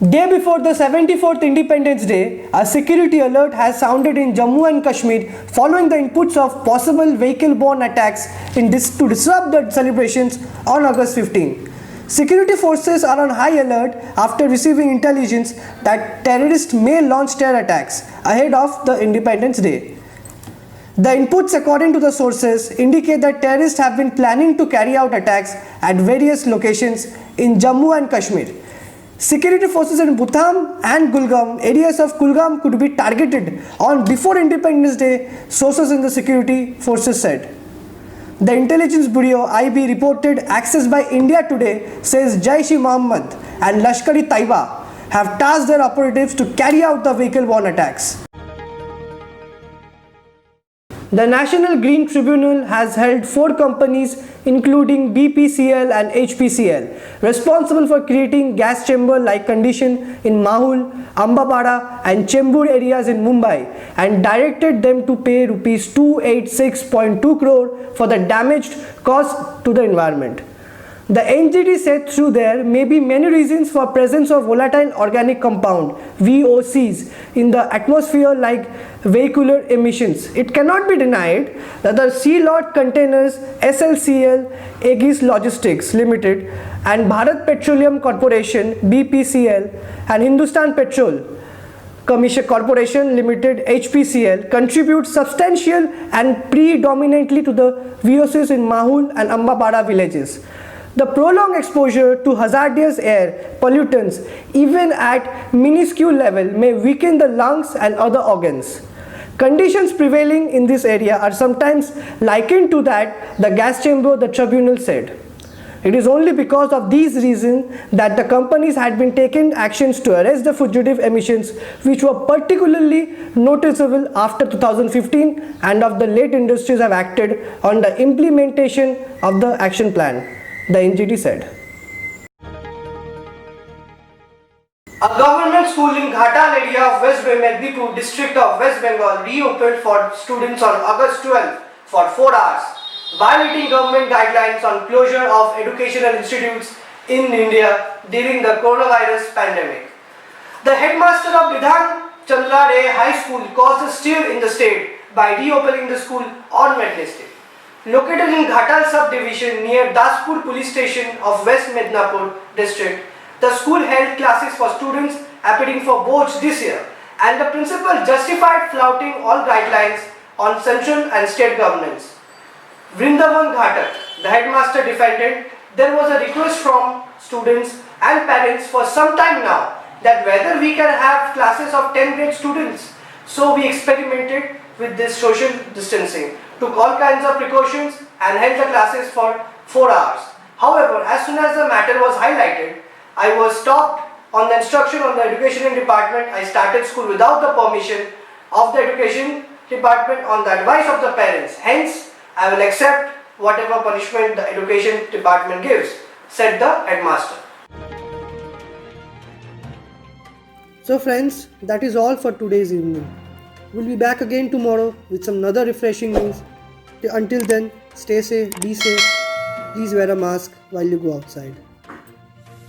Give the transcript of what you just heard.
Day before the 74th Independence Day, a security alert has sounded in Jammu and Kashmir following the inputs of possible vehicle-borne attacks to disrupt the celebrations on August 15. Security forces are on high alert after receiving intelligence that terrorists may launch terror attacks ahead of the Independence Day. The inputs, according to the sources, indicate that terrorists have been planning to carry out attacks at various locations in Jammu and Kashmir. Security forces in Butham and Gulgam, areas of Kulgam, could be targeted on before Independence Day, sources in the security forces said. The Intelligence Bureau IB reported access by India Today says Jaish-e-Mohammed and Lashkar-e-Taiba have tasked their operatives to carry out the vehicle-borne attacks. The National Green Tribunal has held 4 companies including BPCL and HPCL responsible for creating gas chamber-like condition in Mahul, Ambapada and Chembur areas in Mumbai and directed them to pay Rs 286.2 crore for the damage caused to the environment. The NGT said through there may be many reasons for presence of volatile organic compound VOCs in the atmosphere like vehicular emissions. It cannot be denied that the sea lot containers SLCL, Aegis Logistics Limited and Bharat Petroleum Corporation BPCL and Hindustan Petrol Commission Corporation Limited HPCL contribute substantial and predominantly to the VOCs in Mahul and Ambapada villages. The prolonged exposure to hazardous air pollutants, even at minuscule level, may weaken the lungs and other organs. Conditions prevailing in this area are sometimes likened to that the gas chamber, the tribunal said. It is only because of these reasons that the companies had been taking actions to arrest the fugitive emissions, which were particularly noticeable after 2015, and of the late industries have acted on the implementation of the action plan, the NGT said. A government school in Ghatal area of West Medipur district of West Bengal reopened for students on August 12 for 4 hours, violating government guidelines on closure of educational institutes in India during the coronavirus pandemic. The headmaster of Bidhan Chandra High School caused a stir in the state by reopening the school on Wednesday. Located in Ghatal subdivision near Daspur police station of West Mednapur district, the school held classes for students appearing for boards this year, and the principal justified flouting all guidelines on central and state governments. Vrindavan Ghatak, the headmaster, defended there was a request from students and parents for some time now that whether we can have classes of 10th grade students. So we experimented with this social distancing, took all kinds of precautions and held the classes for 4 hours. However, as soon as the matter was highlighted, I was stopped on the instruction of the education department. I started school without the permission of the education department on the advice of the parents. Hence, I will accept whatever punishment the education department gives, said the headmaster. So friends, that is all for today's evening. We'll be back again tomorrow with some other refreshing news. Until then, stay safe, be safe. Please wear a mask while you go outside.